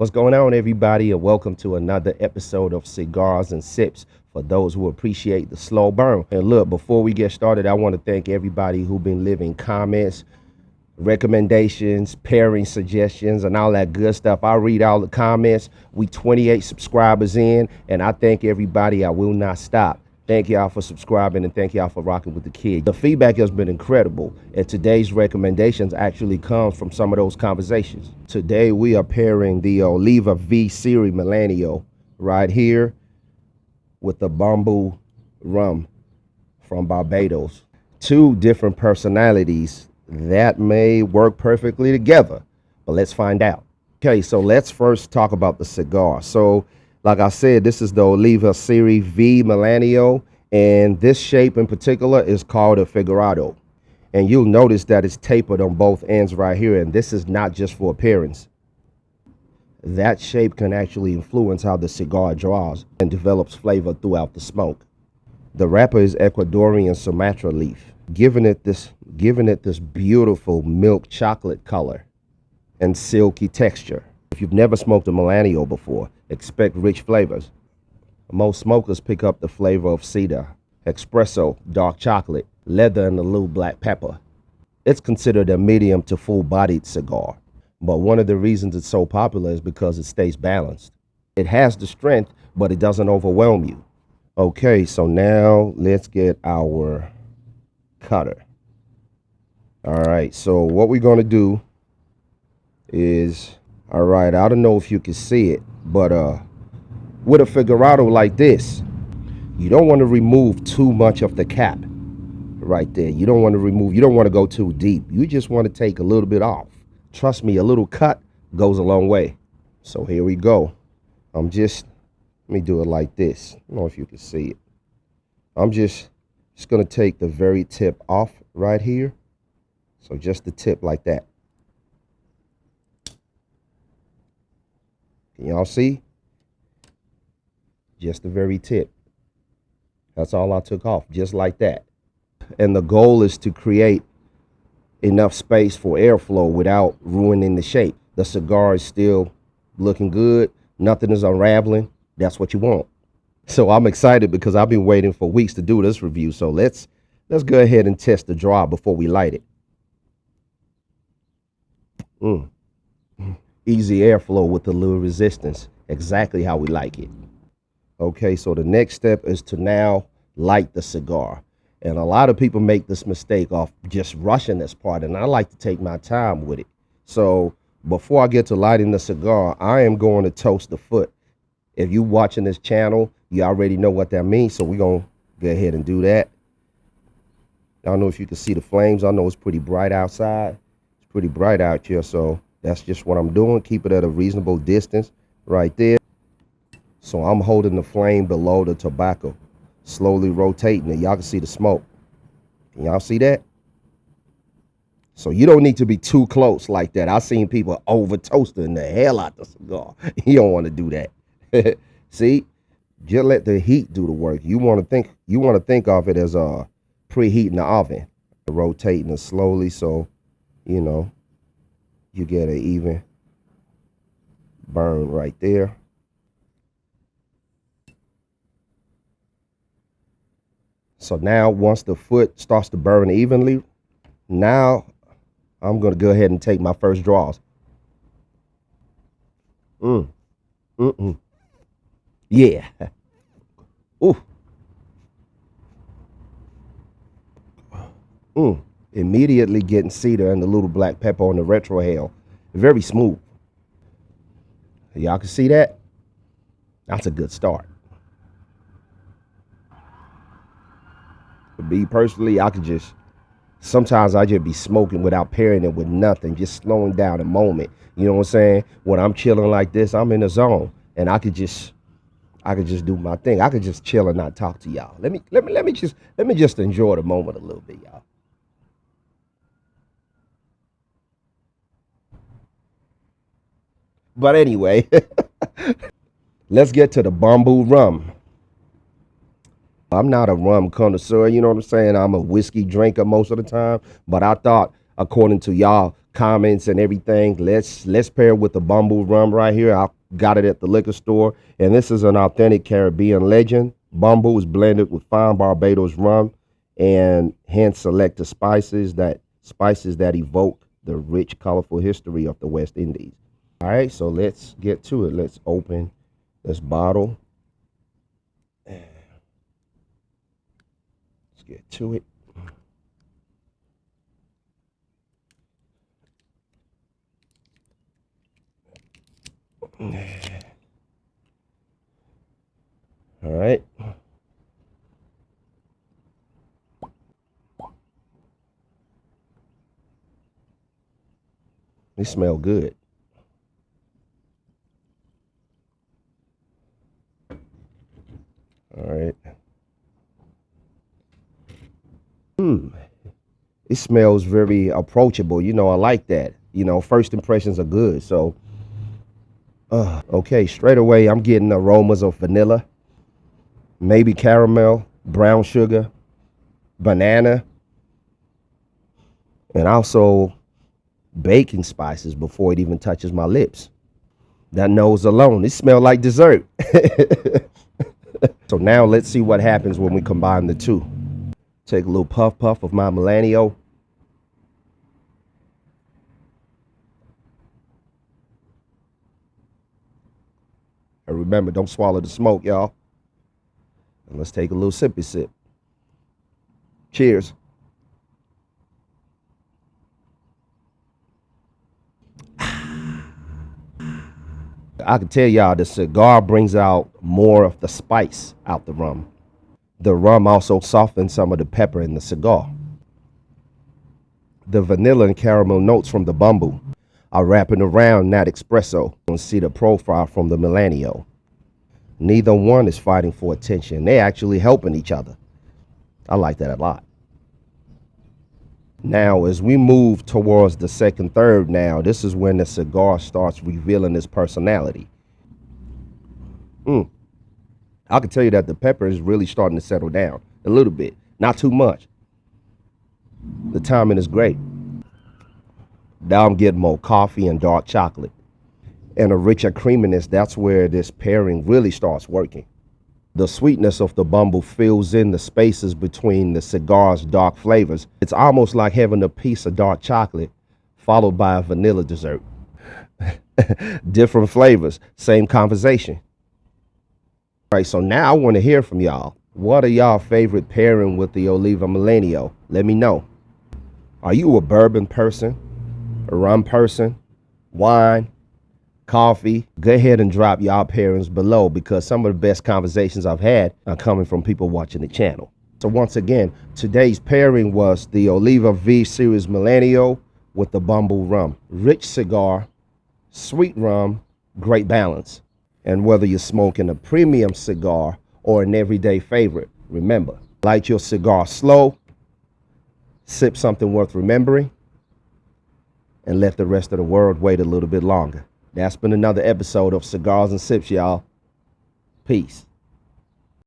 What's going on, everybody, and welcome to another episode of Cigars and Sips for those who appreciate the slow burn. And look, before we get started, I want to thank everybody who've been leaving comments, recommendations, pairing suggestions, and all that good stuff. I read all the comments. We 28 subscribers in, and I thank everybody. I will not stop. Thank y'all for subscribing, and thank y'all for rocking with the kid. The feedback has been incredible, and today's recommendations actually come from some of those conversations. Today we are pairing the Oliva Serie V right here with the Bumbu Rum from Barbados. Two different personalities that may work perfectly together, but let's find out. Okay, so let's first talk about the cigar. So like I said, this is the Oliva Serie V Melanio, and this shape in particular is called a figurado. And you'll notice that it's tapered on both ends right here, and this is not just for appearance. That shape can actually influence how the cigar draws and develops flavor throughout the smoke. The wrapper is Ecuadorian Sumatra leaf, giving it this beautiful milk chocolate color and silky texture. If you've never smoked a Melanio before, expect rich flavors. Most smokers pick up the flavor of cedar, espresso, dark chocolate, leather, and a little black pepper. It's considered a medium to full-bodied cigar, but one of the reasons it's so popular is because it stays balanced. It has the strength, but it doesn't overwhelm you. Okay, so now let's get our cutter. All right, so what we're going to do is, all right, I don't know if you can see it, but with a figurado like this, you don't want to remove too much of the cap right there. You don't want to go too deep. You just want to take a little bit off. Trust me, a little cut goes a long way. So here we go. Let me do it like this. I don't know if you can see it. I'm just going to take the very tip off right here. So just the tip like that. Can y'all see? Just the very tip. That's all I took off, just like that. And the goal is to create enough space for airflow without ruining the shape. The cigar is still looking good. Nothing is unraveling. That's what you want. So I'm excited because I've been waiting for weeks to do this review. So let's go ahead and test the draw before we light it. Easy airflow with a little resistance. Exactly how we like it. Okay, so the next step is to now light the cigar. And a lot of people make this mistake of just rushing this part, and I like to take my time with it. So before I get to lighting the cigar, I am going to toast the foot. If you're watching this channel, you already know what that means, so we're going to go ahead and do that. I don't know if you can see the flames. I know it's pretty bright outside. It's pretty bright out here, so that's just what I'm doing. Keep it at a reasonable distance right there. So I'm holding the flame below the tobacco, slowly rotating it. Y'all can see the smoke. Can y'all see that? So you don't need to be too close like that. I've seen people over toasting the hell out the cigar. You don't want to do that. See, just let the heat do the work. You want to think of it as preheating the oven, rotating it slowly, so you know you get an even burn right there. So now once the foot starts to burn evenly, now I'm going to go ahead and take my first draws. Yeah. Ooh. Immediately getting cedar and the little black pepper on the retrohale. Very smooth. Y'all can see that? That's a good start. For me personally, sometimes I just be smoking without pairing it with nothing, just slowing down a moment. You know what I'm saying? When I'm chilling like this, I'm in the zone, and I could just do my thing. I could just chill and not talk to y'all. Let me just enjoy the moment a little bit, y'all. But anyway, let's get to the Bumbu Rum. I'm not a rum connoisseur, you know what I'm saying? I'm a whiskey drinker most of the time, but I thought, according to y'all comments and everything. Let's pair it with the Bumbu Rum right here. I got it at the liquor store, and this is an authentic Caribbean legend. Bumbu is blended with fine Barbados rum and hand selected spices that evoke the rich, colorful history of the West Indies. All right, so let's get to it. Let's open this bottle. Let's get to it. All right. They smell good. All right. It smells very approachable. You know, I like that. You know, first impressions are good. So, okay, straight away, I'm getting aromas of vanilla, maybe caramel, brown sugar, banana, and also baking spices before it even touches my lips. That nose alone, it smells like dessert. So now let's see what happens when we combine the two. Take a little puff of my Melanio. And remember, don't swallow the smoke, y'all. And let's take a little sippy sip. Cheers. I can tell y'all the cigar brings out more of the spice out the rum. The rum also softens some of the pepper in the cigar. The vanilla and caramel notes from the Bumbu are wrapping around that espresso. You can see the profile from the Melanio. Neither one is fighting for attention. They're actually helping each other. I like that a lot. Now, as we move towards the second third now, this is when the cigar starts revealing its personality. I can tell you that the pepper is really starting to settle down a little bit. Not too much. The timing is great. Now I'm getting more coffee and dark chocolate. And a richer creaminess, that's where this pairing really starts working. The sweetness of the Bumbu fills in the spaces between the cigar's dark flavors. It's almost like having a piece of dark chocolate followed by a vanilla dessert. Different flavors, same conversation. All right, so now I want to hear from y'all. What are y'all favorite pairing with the Oliva Melanio? Let me know. Are you a bourbon person, a rum person, wine, coffee? Go ahead and drop y'all pairings below, because some of the best conversations I've had are coming from people watching the channel. So once again, today's pairing was the Oliva V Series Melanio with the Bumbu Rum. Rich cigar, sweet rum, great balance. And whether you're smoking a premium cigar or an everyday favorite, remember, light your cigar slow, sip something worth remembering, and let the rest of the world wait a little bit longer. That's been another episode of Cigars and Sips, y'all. Peace.